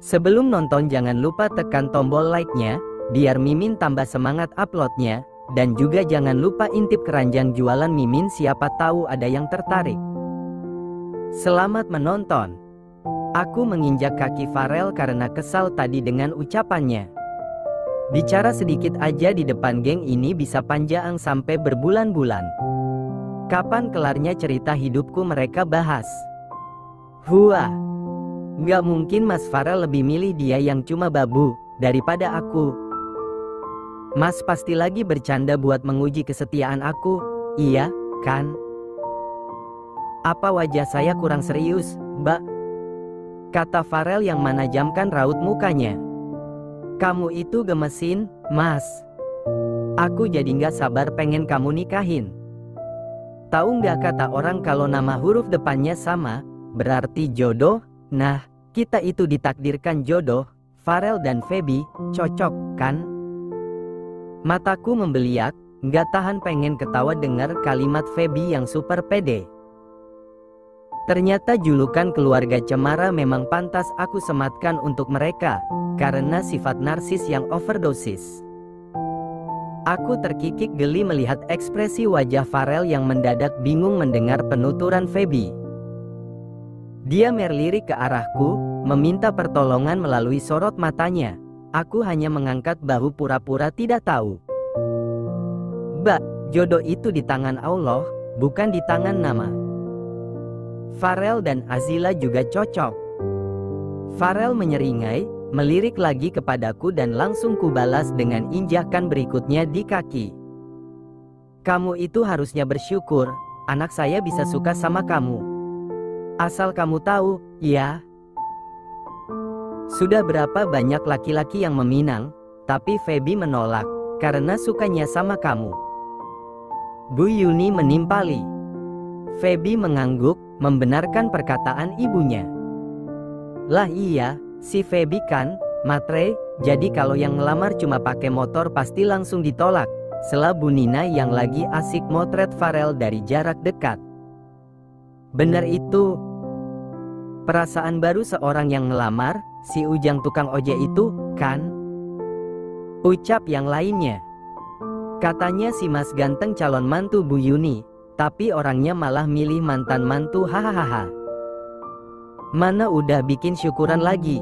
Sebelum nonton jangan lupa tekan tombol like-nya, biar Mimin tambah semangat uploadnya, dan juga jangan lupa intip keranjang jualan Mimin siapa tahu ada yang tertarik. Selamat menonton. Aku menginjak kaki Farel karena kesal tadi dengan ucapannya. Bicara sedikit aja di depan geng ini bisa panjang sampai berbulan-bulan. Kapan kelarnya cerita hidupku mereka bahas? Hua. Gak mungkin Mas Farel lebih milih dia yang cuma babu, daripada aku. Mas pasti lagi bercanda buat menguji kesetiaan aku, iya, kan? Apa wajah saya kurang serius, Mbak? Kata Farel yang menajamkan raut mukanya. Kamu itu gemesin, Mas. Aku jadi gak sabar pengen kamu nikahin. Tahu gak kata orang kalau nama huruf depannya sama, berarti jodoh? Nah, kita itu ditakdirkan jodoh, Farel dan Feby, cocok, kan? Mataku membeliak, gak tahan pengen ketawa dengar kalimat Feby yang super pede. Ternyata julukan keluarga cemara memang pantas aku sematkan untuk mereka, karena sifat narsis yang overdosis. Aku terkikik geli melihat ekspresi wajah Farel yang mendadak bingung mendengar penuturan Feby. Dia merlirik ke arahku, meminta pertolongan melalui sorot matanya. Aku hanya mengangkat bahu pura-pura tidak tahu. Mbak, jodoh itu di tangan Allah, bukan di tangan nama. Farel dan Azila juga cocok. Farel menyeringai, melirik lagi kepadaku dan langsung kubalas dengan injakan berikutnya di kaki. Kamu itu harusnya bersyukur, anak saya bisa suka sama kamu. Asal kamu tahu, ya. Sudah berapa banyak laki-laki yang meminang, tapi Feby menolak, karena sukanya sama kamu. Bu Yuni menimpali. Feby mengangguk, membenarkan perkataan ibunya. Lah iya, si Feby kan, matre, jadi kalau yang ngelamar cuma pakai motor pasti langsung ditolak, sela Bu Nina yang lagi asik motret Farel dari jarak dekat. Bener itu. Perasaan baru seorang yang ngelamar, si Ujang tukang ojek itu, kan? Ucap yang lainnya. Katanya si Mas ganteng calon mantu Bu Yuni, tapi orangnya malah milih mantan mantu, hahaha. Mana udah bikin syukuran lagi.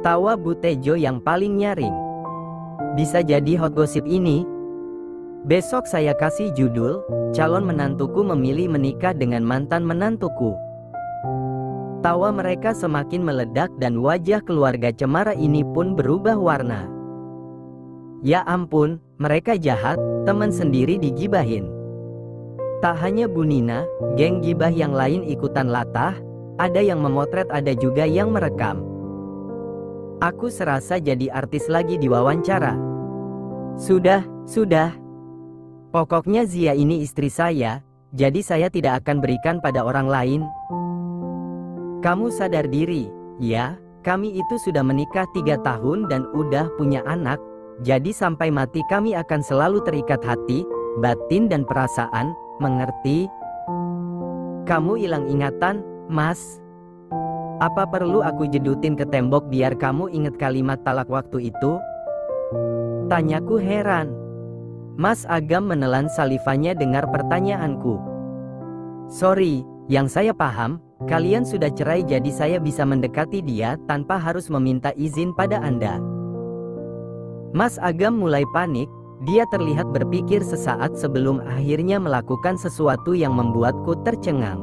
Tawa Bu Tejo yang paling nyaring. Bisa jadi hot gosip ini. Besok saya kasih judul, calon menantuku memilih menikah dengan mantan menantuku. Tawa mereka semakin meledak dan wajah keluarga cemara ini pun berubah warna. Ya ampun, mereka jahat, teman sendiri digibahin. Tak hanya Bu Nina, geng gibah yang lain ikutan latah, ada yang memotret ada juga yang merekam. Aku serasa jadi artis lagi diwawancara. Sudah. Pokoknya Zia ini istri saya, jadi saya tidak akan berikan pada orang lain. Kamu sadar diri, ya, kami itu sudah menikah 3 tahun dan udah punya anak, jadi sampai mati kami akan selalu terikat hati, batin dan perasaan, mengerti? Kamu hilang ingatan, Mas? Apa perlu aku jedutin ke tembok biar kamu ingat kalimat talak waktu itu? Tanyaku heran. Mas Agam menelan salivanya dengar pertanyaanku. Sorry, yang saya paham, kalian sudah cerai jadi saya bisa mendekati dia tanpa harus meminta izin pada Anda. Mas Agam mulai panik, dia terlihat berpikir sesaat sebelum akhirnya melakukan sesuatu yang membuatku tercengang.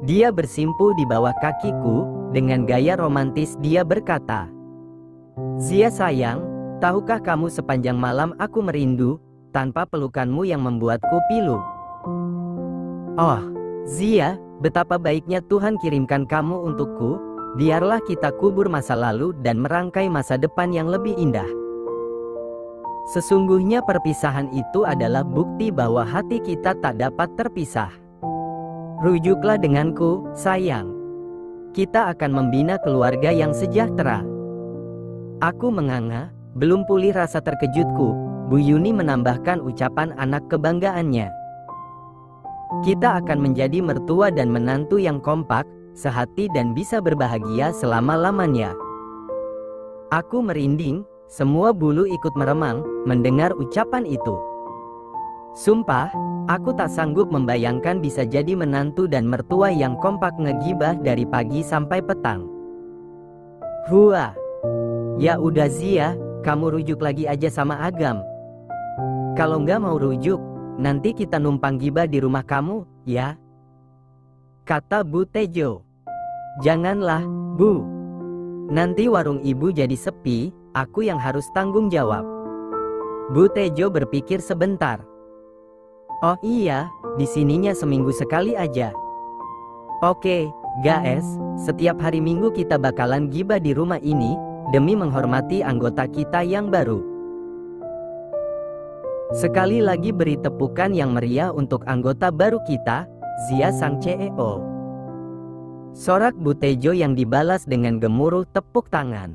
Dia bersimpuh di bawah kakiku, dengan gaya romantis dia berkata, Zia sayang, tahukah kamu sepanjang malam aku merindu, tanpa pelukanmu yang membuatku pilu. Oh, Zia, betapa baiknya Tuhan kirimkan kamu untukku, biarlah kita kubur masa lalu dan merangkai masa depan yang lebih indah. Sesungguhnya perpisahan itu adalah bukti bahwa hati kita tak dapat terpisah. Rujuklah denganku, sayang. Kita akan membina keluarga yang sejahtera. Aku menganga, belum pulih rasa terkejutku. Bu Yuni menambahkan ucapan anak kebanggaannya. Kita akan menjadi mertua dan menantu yang kompak, sehati dan bisa berbahagia selama-lamanya. Aku merinding, semua bulu ikut meremang, mendengar ucapan itu. Sumpah, aku tak sanggup membayangkan bisa jadi menantu dan mertua yang kompak ngegibah dari pagi sampai petang. Hua. Ya udah Zia, kamu rujuk lagi aja sama Agam. Kalau nggak mau rujuk, nanti kita numpang gibah di rumah kamu, ya? Kata Bu Tejo. Janganlah, Bu. Nanti warung ibu jadi sepi, aku yang harus tanggung jawab. Bu Tejo berpikir sebentar. Oh iya, di sininya seminggu sekali aja. Oke, guys, setiap hari Minggu kita bakalan gibah di rumah ini, demi menghormati anggota kita yang baru. Sekali lagi beri tepukan yang meriah untuk anggota baru kita, Zia sang CEO. Sorak Bu Tejo yang dibalas dengan gemuruh tepuk tangan.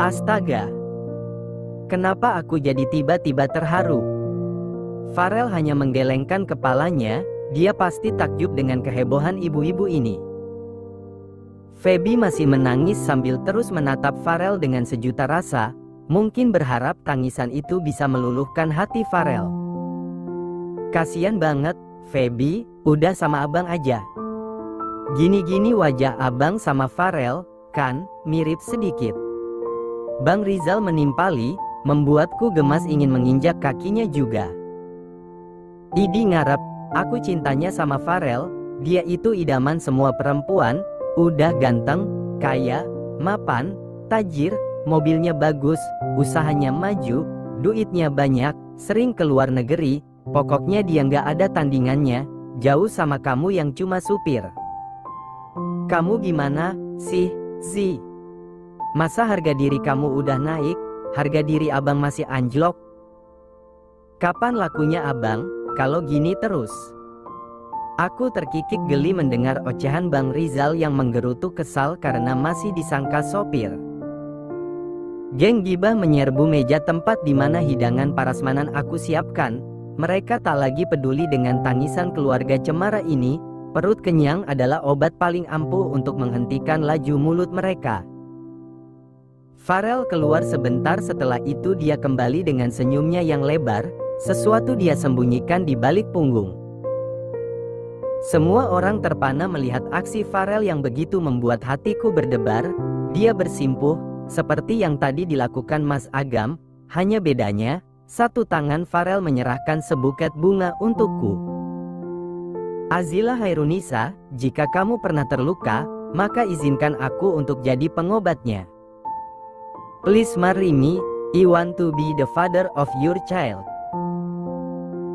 Astaga. Kenapa aku jadi tiba-tiba terharu? Farel hanya menggelengkan kepalanya, dia pasti takjub dengan kehebohan ibu-ibu ini. Feby masih menangis sambil terus menatap Farel dengan sejuta rasa, mungkin berharap tangisan itu bisa meluluhkan hati Farel. Kasian banget, Feby, udah sama abang aja. Gini-gini wajah abang sama Farel, kan, mirip sedikit. Bang Rizal menimpali, membuatku gemas ingin menginjak kakinya juga. Idi ngarep, aku cintanya sama Farel, dia itu idaman semua perempuan, udah ganteng, kaya, mapan, tajir, mobilnya bagus, usahanya maju, duitnya banyak, sering ke luar negeri, pokoknya dia nggak ada tandingannya, jauh sama kamu yang cuma supir. Kamu gimana sih, Zi? Masa harga diri kamu udah naik, harga diri abang masih anjlok? Kapan lakunya abang? Kalau gini terus. Aku terkikik geli mendengar ocehan Bang Rizal yang menggerutu kesal karena masih disangka sopir. Geng gibah menyerbu meja tempat di mana hidangan parasmanan aku siapkan. Mereka tak lagi peduli dengan tangisan keluarga cemara ini. Perut kenyang adalah obat paling ampuh untuk menghentikan laju mulut mereka. Farel keluar sebentar, setelah itu dia kembali dengan senyumnya yang lebar. Sesuatu dia sembunyikan di balik punggung. Semua orang terpana melihat aksi Farel yang begitu membuat hatiku berdebar. Dia bersimpuh, seperti yang tadi dilakukan Mas Agam, hanya bedanya, satu tangan Farel menyerahkan sebuket bunga untukku. Azila Hairunisa, jika kamu pernah terluka, maka izinkan aku untuk jadi pengobatnya. Please marry me, I want to be the father of your child.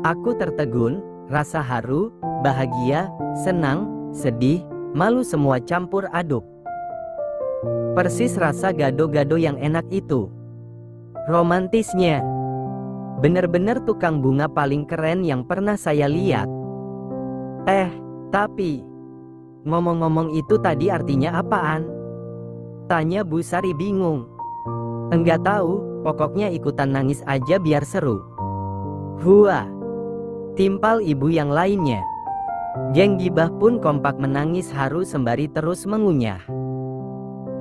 Aku tertegun, rasa haru, bahagia, senang, sedih, malu semua campur aduk. Persis rasa gado-gado yang enak itu. Romantisnya. Bener-bener tukang bunga paling keren yang pernah saya lihat. Tapi ngomong-ngomong itu tadi artinya apaan? Tanya Bu Sari bingung. Enggak tahu, pokoknya ikutan nangis aja biar seru. Hua. Timpal ibu yang lainnya. Geng gibah pun kompak menangis haru sembari terus mengunyah.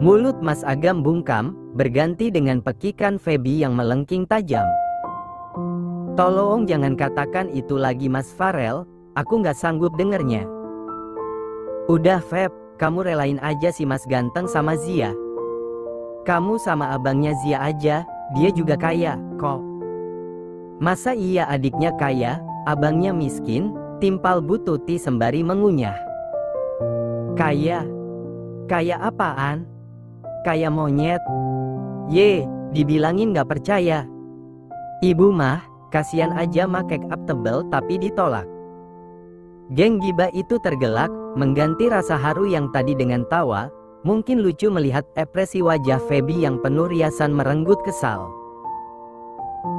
Mulut Mas Agam bungkam, berganti dengan pekikan Feby yang melengking tajam. Tolong jangan katakan itu lagi Mas Farel, aku nggak sanggup dengernya. Udah Feb, kamu relain aja si Mas ganteng sama Zia. Kamu sama abangnya Zia aja, dia juga kaya, kok. Masa iya adiknya kaya, abangnya miskin, timpal Bu Tuti sembari mengunyah. Kaya? Kaya apaan? Kaya monyet? Ye, dibilangin gak percaya. Ibu mah, kasihan aja make up tebel tapi ditolak. Geng gibah itu tergelak, mengganti rasa haru yang tadi dengan tawa. Mungkin lucu melihat ekspresi wajah Feby yang penuh riasan merenggut kesal.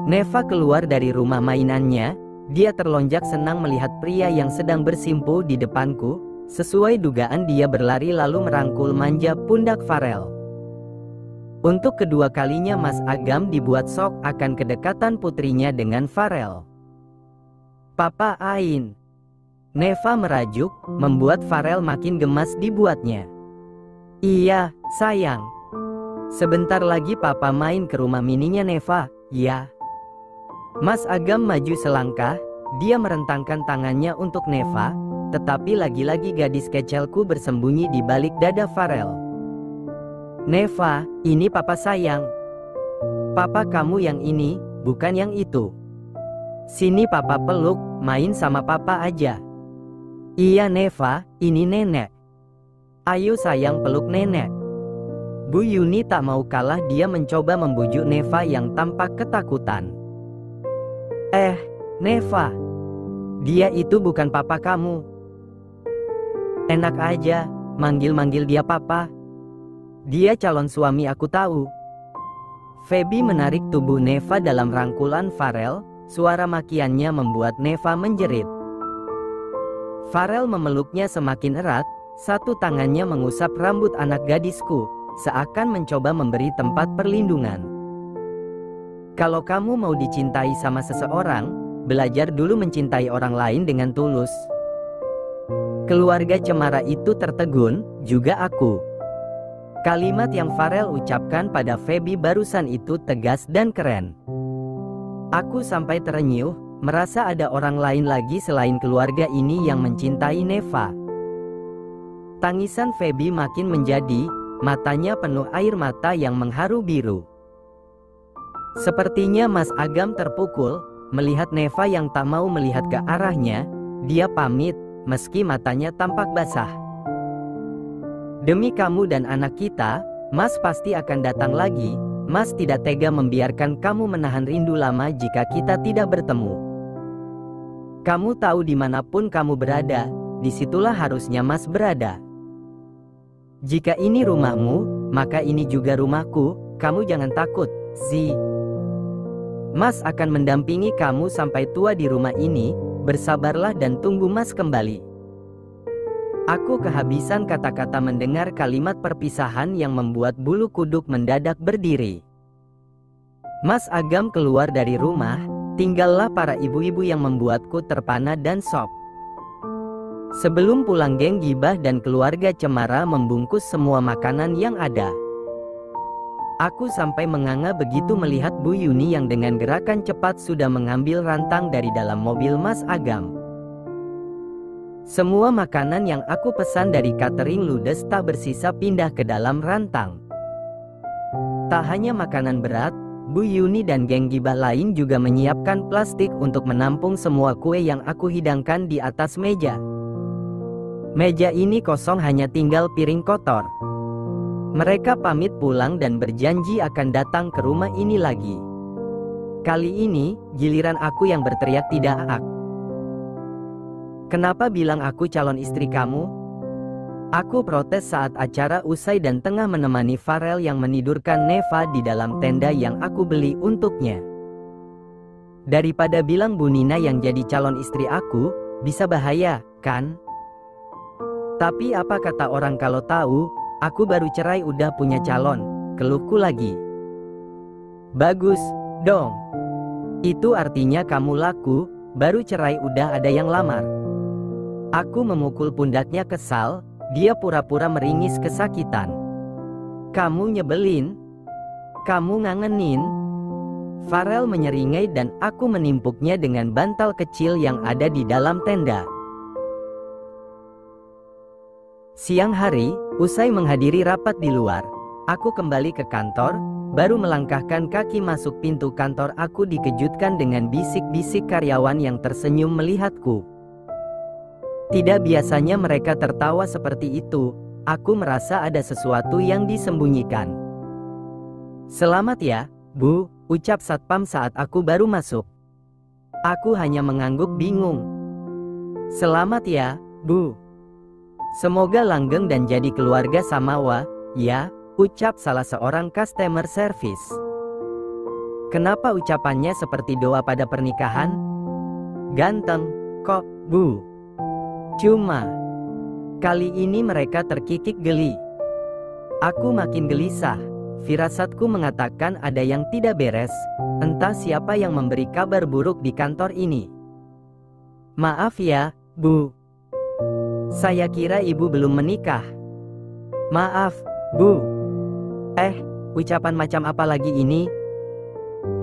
Neva keluar dari rumah mainannya. Dia terlonjak senang melihat pria yang sedang bersimpuh di depanku. Sesuai dugaan dia berlari lalu merangkul manja pundak Farel. Untuk kedua kalinya Mas Agam dibuat shock akan kedekatan putrinya dengan Farel. Papa Ain. Neva merajuk, membuat Farel makin gemas dibuatnya. Iya, sayang. Sebentar lagi papa main ke rumah mininya Neva, ya. Mas Agam maju selangkah, dia merentangkan tangannya untuk Neva, tetapi lagi-lagi gadis kecilku bersembunyi di balik dada Farel. Neva, ini papa sayang. Papa kamu yang ini, bukan yang itu. Sini papa peluk, main sama papa aja. Iya Neva, ini nenek. Ayo sayang peluk nenek. Bu Yuni tak mau kalah, dia mencoba membujuk Neva yang tampak ketakutan. Neva. Dia itu bukan papa kamu. Enak aja, manggil-manggil dia papa. Dia calon suami aku tahu. Feby menarik tubuh Neva dalam rangkulan Farel, suara makiannya membuat Neva menjerit. Farel memeluknya semakin erat, satu tangannya mengusap rambut anak gadisku, seakan mencoba memberi tempat perlindungan. Kalau kamu mau dicintai sama seseorang, belajar dulu mencintai orang lain dengan tulus. Keluarga Cemara itu tertegun, juga aku. Kalimat yang Farel ucapkan pada Feby barusan itu tegas dan keren. Aku sampai terenyuh, merasa ada orang lain lagi selain keluarga ini yang mencintai Neva. Tangisan Feby makin menjadi, matanya penuh air mata yang mengharu biru. Sepertinya Mas Agam terpukul, melihat Neva yang tak mau melihat ke arahnya. Dia pamit, meski matanya tampak basah. Demi kamu dan anak kita, Mas pasti akan datang lagi. Mas tidak tega membiarkan kamu menahan rindu lama jika kita tidak bertemu. Kamu tahu dimanapun kamu berada, disitulah harusnya Mas berada. Jika ini rumahmu, maka ini juga rumahku. Kamu jangan takut, Zi. Mas akan mendampingi kamu sampai tua di rumah ini. Bersabarlah dan tunggu Mas kembali. Aku kehabisan kata-kata mendengar kalimat perpisahan yang membuat bulu kuduk mendadak berdiri. Mas Agam keluar dari rumah, tinggallah para ibu-ibu yang membuatku terpana dan shock. Sebelum pulang geng Gibah dan keluarga Cemara membungkus semua makanan yang ada. Aku sampai menganga begitu melihat Bu Yuni yang dengan gerakan cepat sudah mengambil rantang dari dalam mobil Mas Agam. Semua makanan yang aku pesan dari catering ludes tak bersisa pindah ke dalam rantang. Tak hanya makanan berat, Bu Yuni dan geng Gibah lain juga menyiapkan plastik untuk menampung semua kue yang aku hidangkan di atas meja. Meja ini kosong, hanya tinggal piring kotor. Mereka pamit pulang dan berjanji akan datang ke rumah ini lagi. Kali ini, giliran aku yang berteriak tidak ak. Kenapa bilang aku calon istri kamu? Aku protes saat acara usai dan tengah menemani Farel yang menidurkan Neva di dalam tenda yang aku beli untuknya. Daripada bilang Bu Nina yang jadi calon istri aku, bisa bahaya, kan? Tapi apa kata orang kalau tahu, aku baru cerai udah punya calon, keluhku lagi. Bagus, dong. Itu artinya kamu laku, baru cerai udah ada yang lamar. Aku memukul pundaknya kesal, dia pura-pura meringis kesakitan. Kamu nyebelin. Kamu ngangenin. Farel menyeringai dan aku menimpuknya dengan bantal kecil yang ada di dalam tenda. Siang hari, usai menghadiri rapat di luar, aku kembali ke kantor, baru melangkahkan kaki masuk pintu kantor aku dikejutkan dengan bisik-bisik karyawan yang tersenyum melihatku. Tidak biasanya mereka tertawa seperti itu, aku merasa ada sesuatu yang disembunyikan. Selamat ya, Bu, ucap satpam saat aku baru masuk. Aku hanya mengangguk bingung. Selamat ya, Bu. Semoga langgeng dan jadi keluarga Samawa, ya, ucap salah seorang customer service. Kenapa ucapannya seperti doa pada pernikahan? Ganteng, kok, Bu. Cuma, kali ini mereka terkikik geli. Aku makin gelisah, firasatku mengatakan ada yang tidak beres, entah siapa yang memberi kabar buruk di kantor ini. Maaf ya, Bu, Saya kira ibu belum menikah. Maaf, Bu. Ucapan macam apa lagi ini?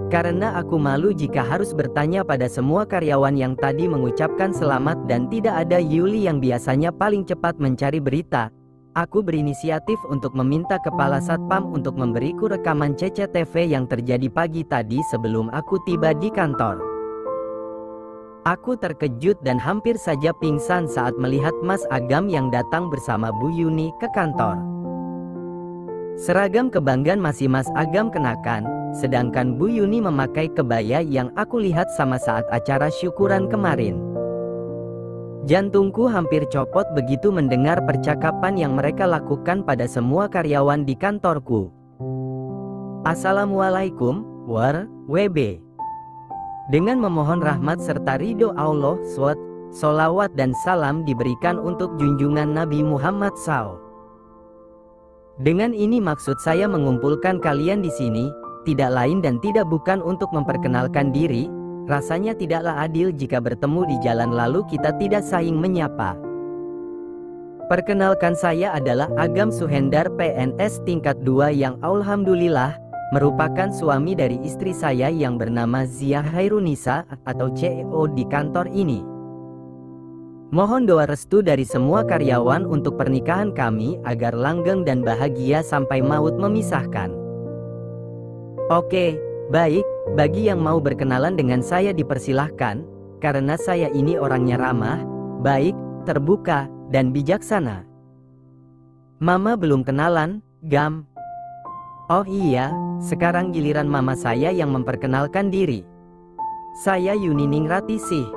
Karena aku malu jika harus bertanya pada semua karyawan yang tadi mengucapkan selamat dan tidak ada Yuli yang biasanya paling cepat mencari berita. Aku berinisiatif untuk meminta kepala satpam untuk memberiku rekaman CCTV yang terjadi pagi tadi sebelum aku tiba di kantor. Aku terkejut dan hampir saja pingsan saat melihat Mas Agam yang datang bersama Bu Yuni ke kantor. Seragam kebanggaan masih Mas Agam kenakan, sedangkan Bu Yuni memakai kebaya yang aku lihat sama saat acara syukuran kemarin. Jantungku hampir copot begitu mendengar percakapan yang mereka lakukan pada semua karyawan di kantorku. Assalamualaikum, WB. Dengan memohon rahmat serta ridho Allah SWT, solawat dan salam diberikan untuk junjungan Nabi Muhammad SAW. Dengan ini maksud saya mengumpulkan kalian di sini, tidak lain dan tidak bukan untuk memperkenalkan diri. Rasanya tidaklah adil jika bertemu di jalan lalu kita tidak saling menyapa. Perkenalkan, saya adalah Agam Suhendar, PNS tingkat 2 yang alhamdulillah merupakan suami dari istri saya yang bernama Zia Hairunisa atau CEO di kantor ini. Mohon doa restu dari semua karyawan untuk pernikahan kami agar langgeng dan bahagia sampai maut memisahkan. Oke, baik, bagi yang mau berkenalan dengan saya dipersilahkan, karena saya ini orangnya ramah, baik, terbuka, dan bijaksana. Mama belum kenalan, Gam. Oh iya, sekarang giliran mama saya yang memperkenalkan diri. Saya Yuni Ningratisi.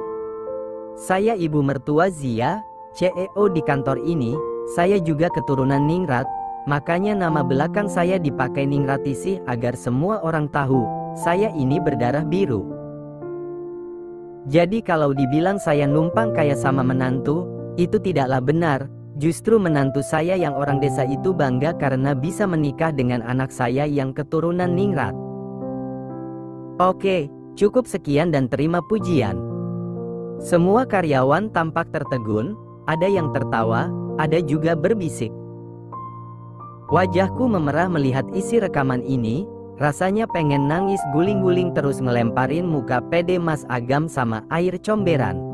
Saya ibu mertua Zia, CEO di kantor ini. Saya juga keturunan Ningrat, makanya nama belakang saya dipakai Ningratisi agar semua orang tahu saya ini berdarah biru. Jadi kalau dibilang saya numpang kaya sama menantu, itu tidaklah benar. Justru menantu saya yang orang desa itu bangga karena bisa menikah dengan anak saya yang keturunan Ningrat. Oke, cukup sekian dan terima pujian. Semua karyawan tampak tertegun, ada yang tertawa, ada juga berbisik. Wajahku memerah melihat isi rekaman ini. Rasanya pengen nangis guling-guling terus ngelemparin muka pede Mas Agam sama air comberan.